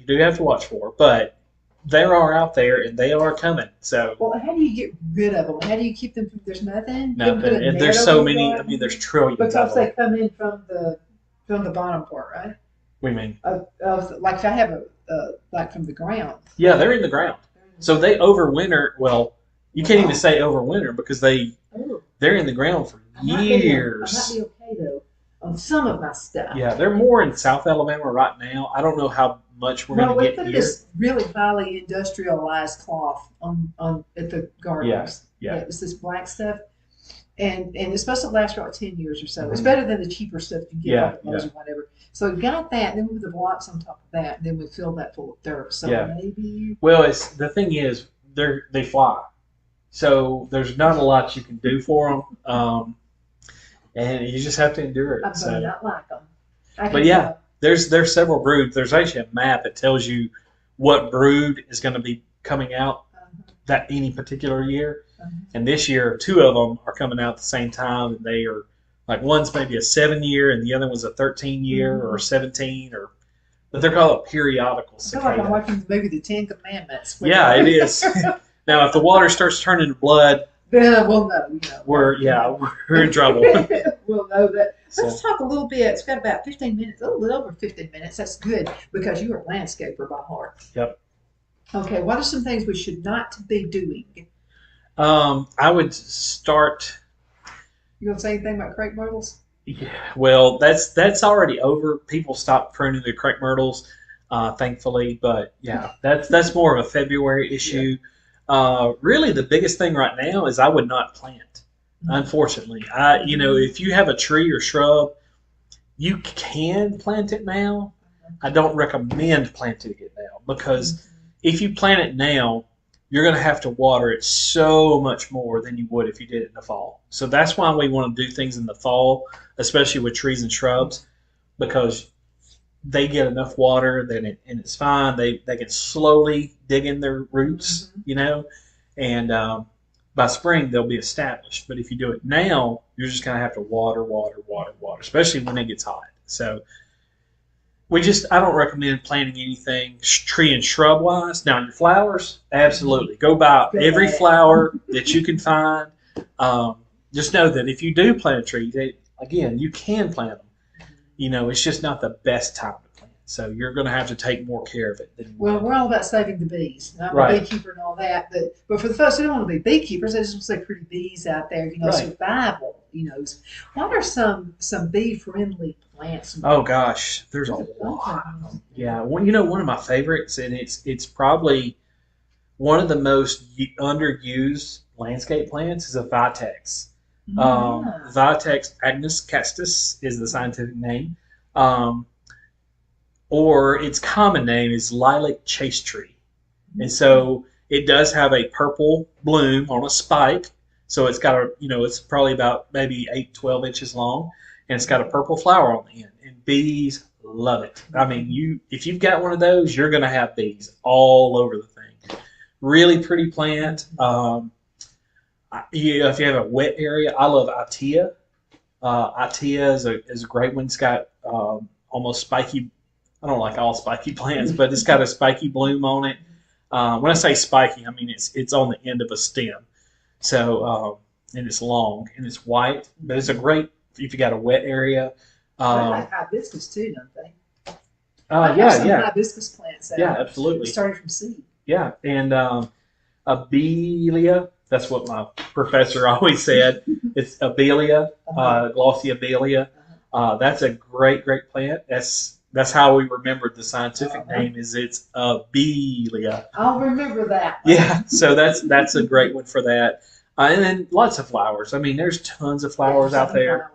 do have to watch for, but they are out there and they are coming. So well, how do you get rid of them? How do you keep them from? There's nothing. Nothing. And there's so many. I mean, there's trillions. Because they come in from the bottom part, right? What do you mean? Like if I have like from the ground. Yeah, they're in the ground. So they overwinter. Well, you can't even say overwinter because they're in the ground for years. I might be okay though on some of my stuff. Yeah, they're more in South Alabama right now. I don't know how much we're going to get here. We put this really highly industrialized cloth on at the gardens. Yeah. It's this black stuff, and it's supposed to last about 10 years or so. Mm-hmm. It's better than the cheaper stuff you get at Lowe's or whatever. So we got that, and then we put the blocks on top of that, and then we fill that full of dirt. So maybe. Well, the thing is, they fly, so there's not a lot you can do for them. And you just have to endure it. I not like them. But yeah, there's several broods. There's actually a map that tells you what brood is going to be coming out that any particular year. And this year, 2 of them are coming out at the same time. And they are like one's maybe a 7-year and the other one's a 13-year or 17 but they're called a periodical cicada. I feel like I'm watching maybe the 10 Commandments. Yeah, it is. Now, if the water starts turning to blood, Then we'll know. we're in trouble. We'll know that. So, Let's talk a little bit. It's got about 15 minutes, a little over 15 minutes. That's good because you are a landscaper by heart. yep. Okay, what are some things we should not be doing? I would start. You gonna say anything about crepe myrtles? Yeah, well, that's already over. People stopped pruning the crepe myrtles, thankfully. But yeah, that's more of a February issue. Really, the biggest thing right now is I would not plant. Unfortunately, if you have a tree or shrub, you can plant it now. I don't recommend planting it now because if you plant it now, you're going to have to water it so much more than you would if you did it in the fall. So that's why we want to do things in the fall, especially with trees and shrubs, because they get enough water and it's fine. They can slowly dig in their roots, and by spring they'll be established. But if you do it now, you're just going to have to water, especially when it gets hot. So I don't recommend planting anything tree and shrub wise. Now your flowers, absolutely. Go buy every flower that you can find. Just know that if you do plant a tree, again, you can plant them. It's just not the best time to plant. So you're going to have to take more care of it than you Well, we're all about saving the bees. I'm a beekeeper and all that, but for the folks who don't want to be beekeepers, they just want to say pretty bees out there. Survival. What are some bee-friendly plants? Oh gosh, there's a lot. Yeah, one of my favorites, and it's probably one of the most underused landscape plants, is a Vitex. Vitex agnus castus is the scientific name, or its common name is lilac chase tree, and so it does have a purple bloom on a spike. So it's got it's probably about maybe 12 inches long, and it's got a purple flower on the end. And bees love it. I mean, if you've got one of those, you're going to have bees all over the thing. Really pretty plant. If you have a wet area, I love Itea. Itea is a great one. It's got almost spiky. I don't like all spiky plants, but it's got a spiky bloom on it. When I say spiky, I mean it's on the end of a stem. So, and it's long and it's white, but it's a great if you got a wet area. They like hibiscus too, don't they? Hibiscus plants. Yeah, absolutely. Starting from seed. Yeah, and abelia. That's what my professor always said. It's abelia, glossy abelia. That's a great plant. That's how we remembered the scientific name. It's abelia. I'll remember that. Yeah, so that's a great one for that. And then lots of flowers. I mean, there's tons of flowers out there.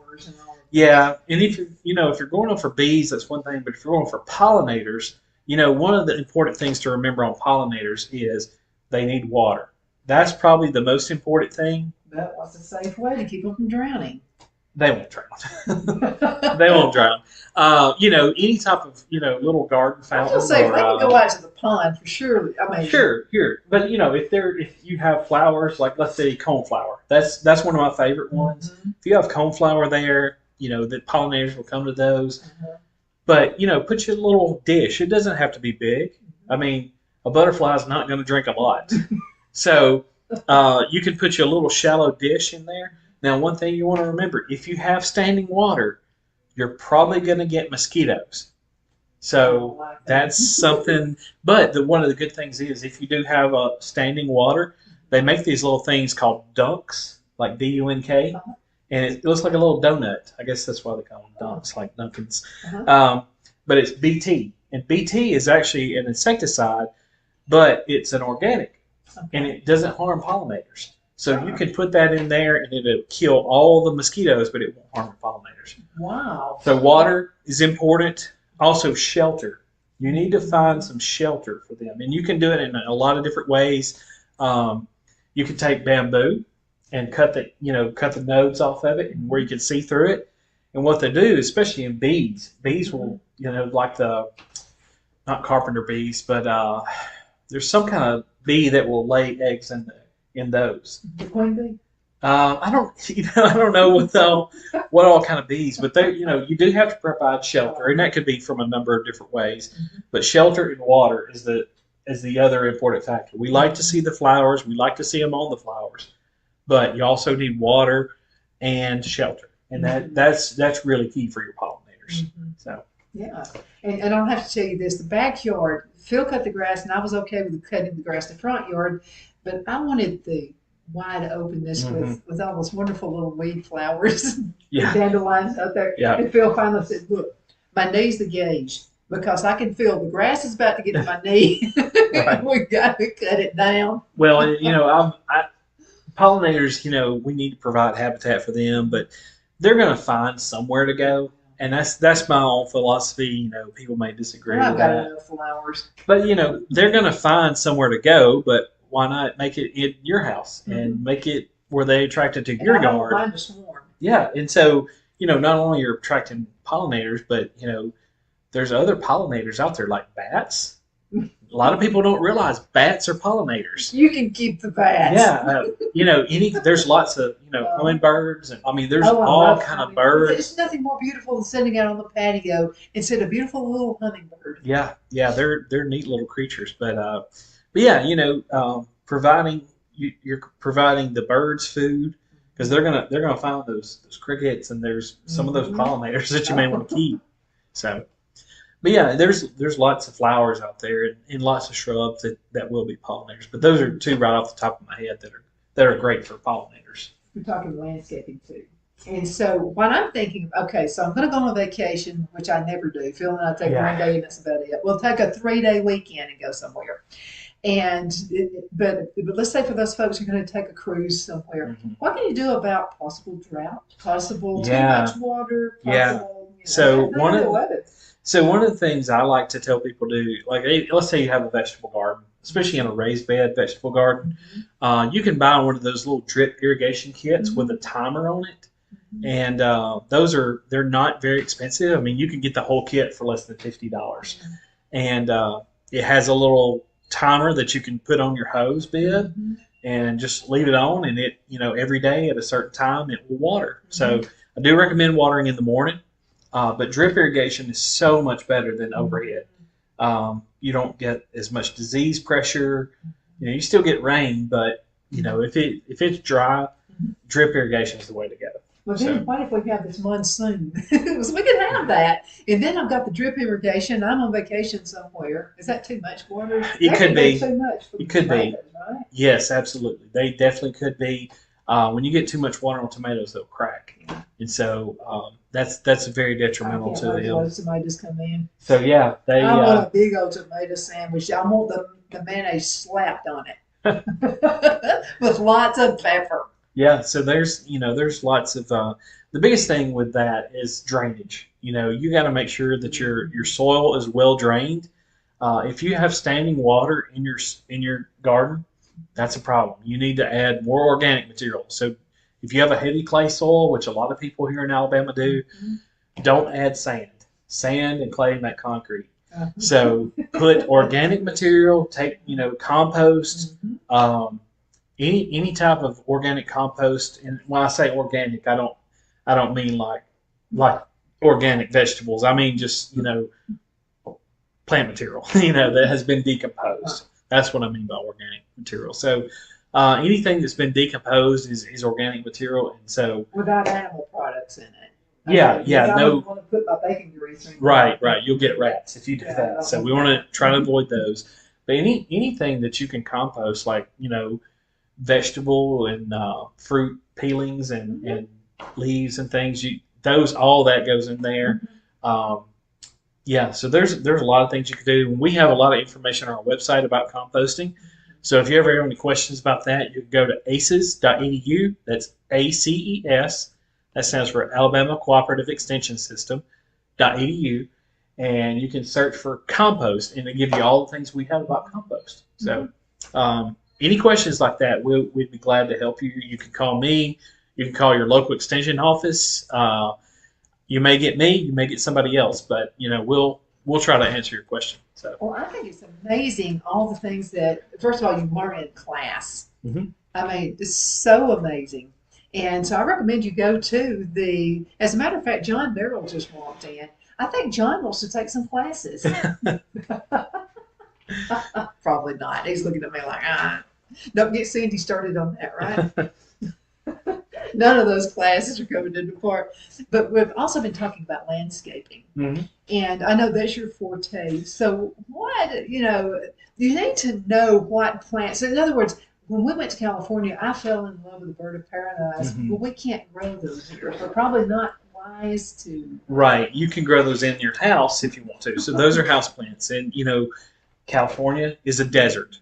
Yeah, and if you're going on for bees, that's one thing. But if you're going for pollinators, one of the important things to remember on pollinators is they need water. That's probably the most important thing. But what's a safe way to keep them from drowning? They won't drown. They won't drown. Any type of little garden fountain. I was gonna say, if they can go out to the pond for sure. I mean, sure. But if you have flowers, like let's say coneflower, that's one of my favorite ones. If you have coneflower there, the pollinators will come to those. But put your little dish. It doesn't have to be big. I mean, a butterfly is not going to drink a lot, so you can put your little shallow dish in there. Now, one thing you want to remember, if you have standing water, you're probably going to get mosquitoes. So that's something. But one of the good things is if you do have a standing water, they make these little things called dunks, like D-U-N-K, and it looks like a little donut. I guess that's why they call them dunks, like Dunkins. But it's BT, and BT is actually an insecticide, but it's an organic, and it doesn't harm pollinators. So you can put that in there and it'll kill all the mosquitoes, but it won't harm the pollinators. Wow. So water is important. Also shelter. You need to find some shelter for them. And you can do it in a lot of different ways. You can take bamboo and cut the nodes off of it and where you can see through it. And what they do, especially in bees will, like not carpenter bees, but there's some kind of bee that will lay eggs in those. The queen bee? I don't know what all kind of bees, but you do have to provide shelter, and that could be from a number of different ways. But shelter and water is the other important factor. We like to see the flowers. We like to see them on the flowers, but you also need water and shelter, and that's really key for your pollinators. Mhm. So Yeah, and I'll have to tell you this: the backyard, Phil cut the grass, and I was okay with cutting the grass in the front yard, but I wanted the wide openness hmm with all those wonderful little weed flowers and yeah, dandelions out there. yeah, And Phil finally said, "Look, my knee's the gauge because I can feel the grass is about to get to my knee. right. We got to cut it down." Well, pollinators, we need to provide habitat for them, but they're going to find somewhere to go, and that's my own philosophy. People may disagree And I've with got that, enough flowers. but they're going to find somewhere to go. But why not make it in your house and make it where they attracted to And your I don't yard? mind to swarm. Yeah, and so not only you're attracting pollinators, but there's other pollinators out there like bats. A lot of people don't realize bats are pollinators. You can keep the bats. Yeah, there's lots of hummingbirds, and I mean there's Oh, I all love kind of hummingbirds. birds. There's nothing more beautiful than sitting out on the patio and see a beautiful little hummingbird. Yeah, yeah, they're neat little creatures, but yeah, you're providing the birds food because they're gonna find those crickets, and there's some of those Mhm. pollinators that you may want to keep. So, but yeah, there's lots of flowers out there, and lots of shrubs that will be pollinators. But those are two right off the top of my head that are great for pollinators. We're talking landscaping too. And so what I'm thinking, okay, so I'm going to go on a vacation, which I never do. Phil and I take Yeah. one day and that's about it. We'll take a 3-day weekend and go somewhere. But let's say for those folks who are going to take a cruise somewhere, Mhm. what can you do about possible drought, possible too Yeah. much water, Yeah. possible, So how one do of you deal with it? So one of the things I like to tell people to do, like let's say you have a vegetable garden, especially in a raised bed vegetable garden, you can buy one of those little drip irrigation kits with a timer on it, and they're not very expensive. I mean, you can get the whole kit for less than $50, and it has a little timer that you can put on your hose bed and just leave it on, and it every day at a certain time it will water. So I do recommend watering in the morning. But drip irrigation is so much better than overhead. You don't get as much disease pressure. You still get rain, but if it's dry, drip irrigation is the way to go. Well, then what if we have this monsoon? So we can have that. And then I've got the drip irrigation. I'm on vacation somewhere. Is that too much water? It could be. Too much for It could be. tomatoes, right? Yes, absolutely. They definitely could be. When you get too much water on tomatoes, they'll crack, and so that's very detrimental I to can't wait them. to somebody just come in. So yeah, I want a big old tomato sandwich. I want the mayonnaise slapped on it with lots of pepper. Yeah, so there's lots of the biggest thing with that is drainage. You got to make sure that your soil is well drained. If you have standing water in your garden, that's a problem. You need to add more organic material. So if you have a heavy clay soil, which a lot of people here in Alabama do, don't add sand. Sand and clay make concrete. So put organic material. Take compost. Any type of organic compost, and when I say organic, I don't mean like organic vegetables. I mean just plant material that has been decomposed. That's what I mean by organic material. So anything that's been decomposed is organic material, and so without animal products in it. Yeah, I no. wouldn't want to put my bacon grease in. Right. You'll get rats if you do Yeah, that. So we want to try to avoid those. But anything that you can compost, like vegetable and fruit peelings and leaves and things, all that goes in there. Yeah, so there's a lot of things you can do. We have a lot of information on our website about composting. So if you ever have any questions about that, you can go to aces.edu. That's ACES. That stands for Alabama Cooperative Extension System.edu. And you can search for compost, and it'll give you all the things we have about compost. So any questions like that, we'd be glad to help you. You can call me. You can call your local extension office. You may get me. You may get somebody else, but we'll try to answer your question. So. Well, I think it's amazing all the things that, first of all, you learn in class. I mean, it's so amazing. And so I recommend you go to as a matter of fact, John Merrill just walked in. I think John wants to take some classes. Probably not. He's looking at me like, Don't get Cindy started on that, right? None of those classes are coming into part. But we've also been talking about landscaping. Mhm. And I know that's your forte. So what, you need to know what plants. So in other words, when we went to California, I fell in love with the bird of paradise. Mhm. But we can't grow those here. They're probably not wise to. Right. You can grow those in your house if you want to. So those are house plants, and California is a desert.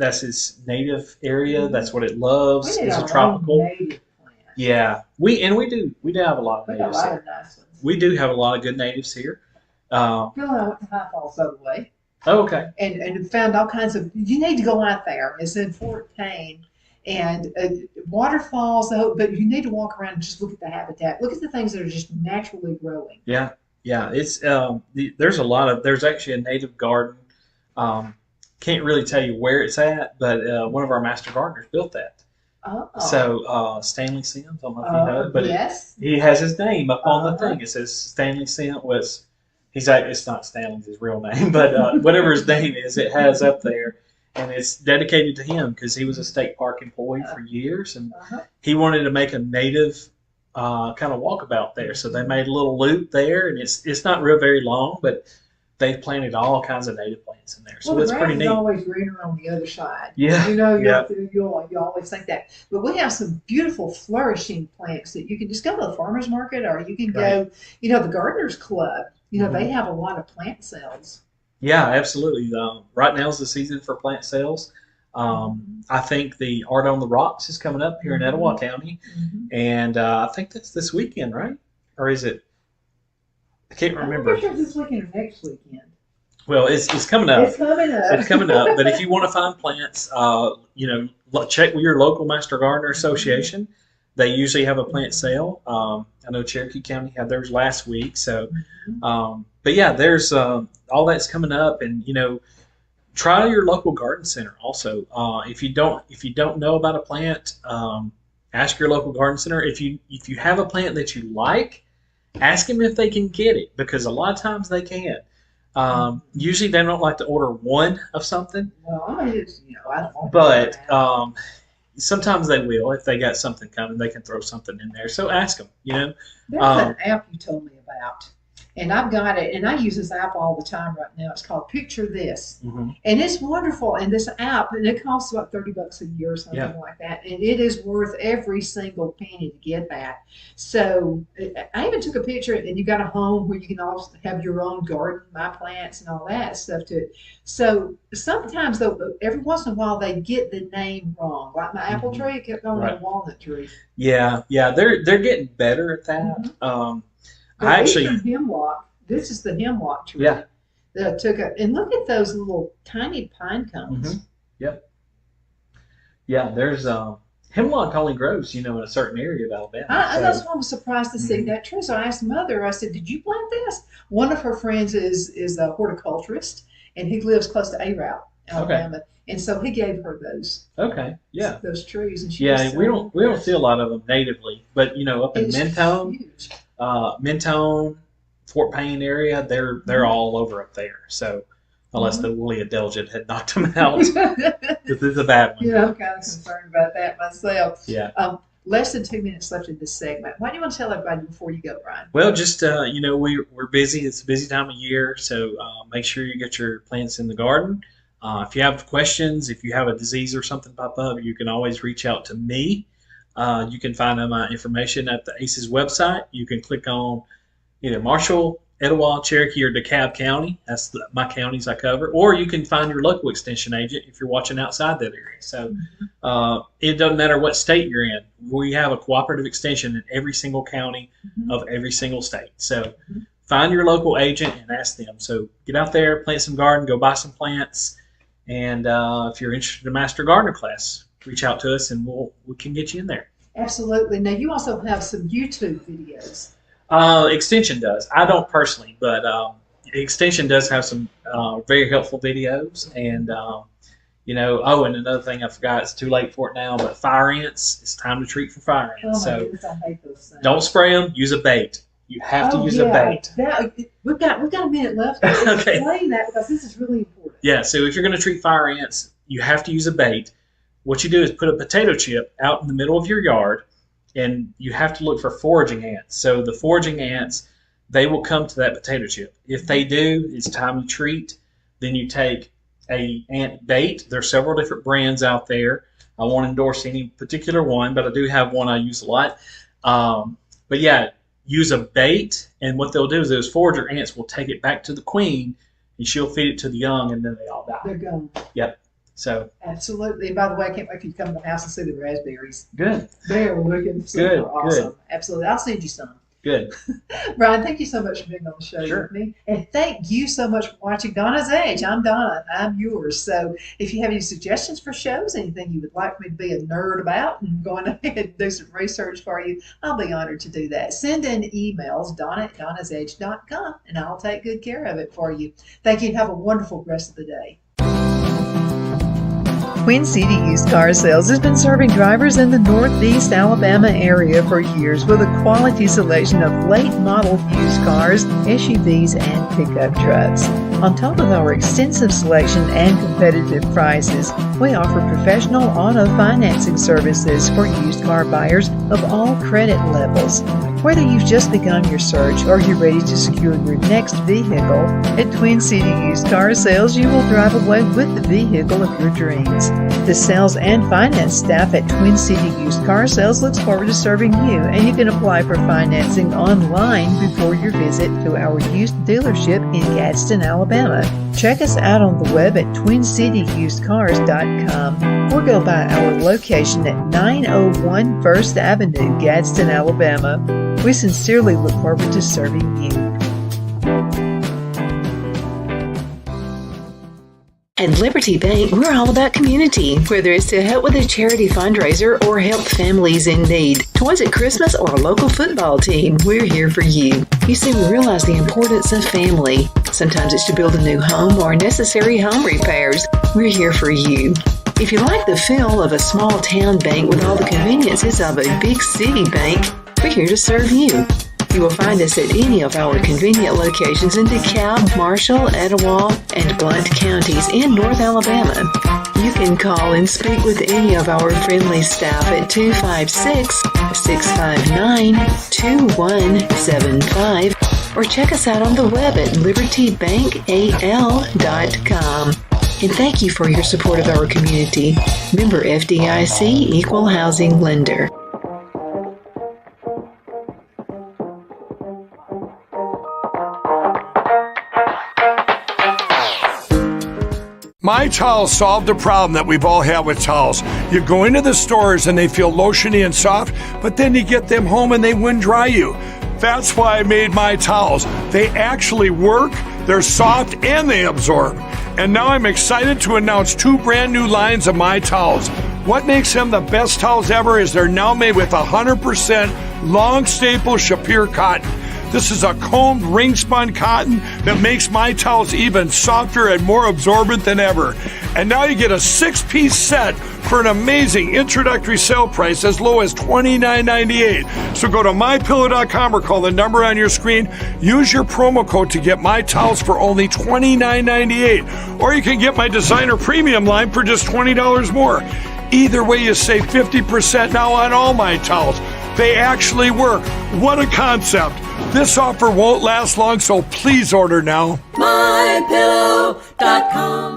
That's its native area. That's what it loves. We need It's a our tropical. own native plant. Yeah, we do have a lot of We got a natives lot here. of nice ones. We do have a lot of good natives here. Bill and I went to High Falls the other way. Okay. And found all kinds of. You need to go out there. It's in Fort Payne, and waterfalls. But you need to walk around and just look at the habitat. Look at the things that are just naturally growing. Yeah, yeah. It's there's actually a native garden. Um, can't really tell you where it's at, but one of our master gardeners built that. Oh. So Stanley Sims, I don't know if you know it, but yes. he has his name up on the Uh-huh. thing. It says Stanley Sims was. It's not Stanley's his real name, but whatever his name is, it has up there, and it's dedicated to him because he was a state park employee for years, and Uh-huh. he wanted to make a native kind of walkabout there. So they made a little loop there, and it's not real very long, but they've planted all kinds of native plants in there. So Well, the it's grass pretty is neat. always greener on the other side. Yeah. Yeah. You always think that. But we have some beautiful flourishing plants that you can just go to the farmer's market, or you can go, the gardeners club. They have a lot of plant sales. Yeah, absolutely. Right now is the season for plant sales. I think the Art on the Rocks is coming up here in Etowah County, and I think that's this weekend, right? Or is it? I can't remember. I'm not sure if this weekend or next weekend. Well, it's coming up. It's coming up. It's coming up. But if you want to find plants, check with your local Master Gardener Association. They usually have a plant sale. I know Cherokee County had theirs last week. So, but yeah, there's all that's coming up, and try your local garden center also. If you don't know about a plant, ask your local garden center. If you have a plant that you like, ask them if they can get it, because a lot of times they can. Usually they don't like to order one of something. Well, I don't want But that. sometimes they will. If they got something coming, they can throw something in there. So ask them. There's an app you told me about, and I've got it, and I use this app all the time right now. It's called Picture This, and it's wonderful. And this app, and it costs about $30 a year or something like that, and it is worth every single penny to get that. So I even took a picture, and you got a home where you can also have your own garden, my plants, and all that stuff to it. So sometimes, though, every once in a while, they get the name wrong. Like my apple tree, it kept going to walnut tree. Yeah, they're getting better at that. I actually hemlock. This is the hemlock tree. Yeah. That I took a, and look at those little tiny pine cones. Yep. Yeah, there's hemlock only grows, in a certain area of Alabama. That's why I was surprised to see that tree. So I asked Mother. I said, "Did you plant this?" One of her friends is a horticulturist, and he lives close to Arrowhead, Alabama, and so he gave her those. Okay. Yeah. Those trees, and she was so we don't see a lot of them natively, but up in it's Mentone, huge. Fort Payne area, they're all over up there. So unless the woolly adelgid had knocked them out, this is a bad one. Yeah, I'm kind of concerned about that myself. Yeah. Less than 2 minutes left in this segment. What do you want to tell everybody before you go, Brian? Well, just we're busy. It's a busy time of year, so make sure you get your plants in the garden. If you have questions, if you have a disease or something pop up, you can always reach out to me. You can find my information at the ACES website. You can click on either Marshall, Etowah, Cherokee, or DeKalb County. That's my counties I cover. Or you can find your local extension agent if you're watching outside that area. So it doesn't matter what state you're in. We have a cooperative extension in every single county of every single state. So find your local agent and ask them. So get out there, plant some garden, go buy some plants. And if you're interested in a Master Gardener class, reach out to us and we can get you in there. Absolutely. Now, you also have some YouTube videos. Extension does. I don't personally, but Extension does have some very helpful videos. And, and another thing I forgot, it's too late for it now, but fire ants, it's time to treat for fire ants. Oh, my goodness, I hate those things. Don't spray them, use a bait. You have to use a bait. We've got a minute left. Let's Okay. explain that, because this is really important. Yeah, so if you're going to treat fire ants, you have to use a bait. What you do is put a potato chip out in the middle of your yard, and you have to look for foraging ants. So the foraging ants, they will come to that potato chip. If they do, it's time to treat. Then you take a ant bait. There's several different brands out there. I won't endorse any particular one, but I do have one I use a lot. But yeah, use a bait, and what they'll do is those forager ants will take it back to the queen, and she'll feed it to the young, and then they all die. They're gone. Yep. So absolutely. And by the way, I can't wait for you to come to the house and see the raspberries. good. They're looking super Good, awesome. good. Absolutely. I'll send you some. Good. Brian, thank you so much for being on the show Sure. with me. And thank you so much for watching Donna's Edge. I'm Donna. I'm yours. So if you have any suggestions for shows, anything you would like me to be a nerd about and going ahead and do some research for you, I'll be honored to do that. Send in emails, donna@donnasedge.com, and I'll take good care of it for you. Thank you and have a wonderful rest of the day. Queen City Used Car Sales has been serving drivers in the Northeast Alabama area for years with a quality selection of late model used cars, SUVs, and pickup trucks. On top of our extensive selection and competitive prices, we offer professional auto financing services for used car buyers of all credit levels. Whether you've just begun your search or you're ready to secure your next vehicle, at Twin City Used Car Sales, you will drive away with the vehicle of your dreams. The sales and finance staff at Twin City Used Car Sales looks forward to serving you, and you can apply for financing online before your visit to our used dealership in Gadsden, Alabama. Check us out on the web at twincityusedcars.com or go by our location at 901 First Avenue, Gadsden, Alabama. We sincerely look forward to serving you. At Liberty Bank, we're all about community. Whether it's to help with a charity fundraiser or help families in need, toys at Christmas, or a local football team, we're here for you. You see, we realize the importance of family. Sometimes it's to build a new home or necessary home repairs. We're here for you. If you like the feel of a small town bank with all the conveniences of a big city bank, we're here to serve you. You will find us at any of our convenient locations in DeKalb, Marshall, Etowah, and Blount counties in North Alabama. You can call and speak with any of our friendly staff at 256-659-2175 or check us out on the web at libertybankal.com. And thank you for your support of our community. Member FDIC, Equal Housing Lender. My Towels solved a problem that we've all had with towels. You go into the stores and they feel lotiony and soft, but then you get them home and they wind dry you. That's why I made My Towels. They actually work, they're soft, and they absorb. And now I'm excited to announce 2 brand new lines of My Towels. What makes them the best towels ever is they're now made with 100% long staple Shapir cotton. This is a combed ring-spun cotton that makes My Towels even softer and more absorbent than ever. And now you get a 6-piece set for an amazing introductory sale price as low as $29.98. So go to MyPillow.com or call the number on your screen. Use your promo code to get My Towels for only $29.98. Or you can get my designer premium line for just $20 more. Either way, you save 50% now on all My Towels. They actually work. What a concept. This offer won't last long, so please order now. MyPillow.com